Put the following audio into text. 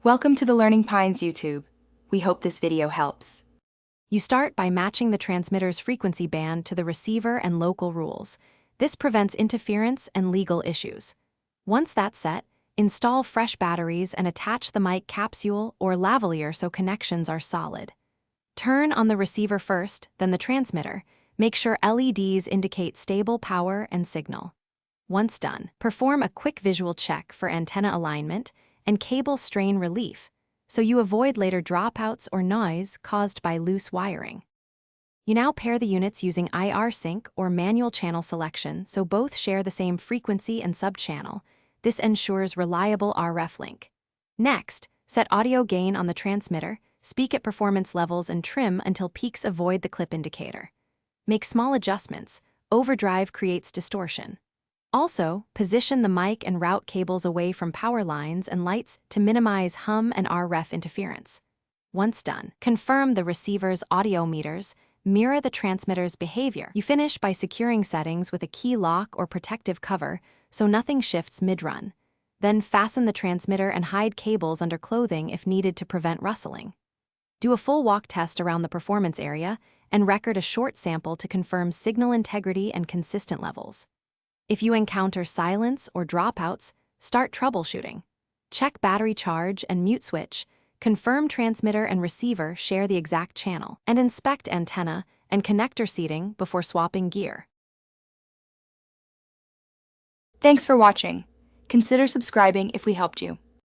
Welcome to the Learning Pines YouTube. We hope this video helps. You start by matching the transmitter's frequency band to the receiver and local rules. This prevents interference and legal issues. Once that's set, install fresh batteries and attach the mic capsule or lavalier so connections are solid. Turn on the receiver first, then the transmitter. Make sure LEDs indicate stable power and signal. Once done, perform a quick visual check for antenna alignment and cable strain relief, so you avoid later dropouts or noise caused by loose wiring. You now pair the units using IR sync or manual channel selection so both share the same frequency and subchannel. This ensures reliable RF link. Next, set audio gain on the transmitter, speak at performance levels and trim until peaks avoid the clip indicator. Make small adjustments. Overdrive creates distortion. Also, position the mic and route cables away from power lines and lights to minimize hum and RF interference. Once done, confirm the receiver's audio meters, mirror the transmitter's behavior. You finish by securing settings with a key lock or protective cover so nothing shifts mid-run. Then fasten the transmitter and hide cables under clothing if needed to prevent rustling. Do a full walk test around the performance area and record a short sample to confirm signal integrity and consistent levels. If you encounter silence or dropouts, start troubleshooting. Check battery charge and mute switch, confirm transmitter and receiver share the exact channel, and inspect antenna and connector seating before swapping gear. Thanks for watching. Consider subscribing if we helped you.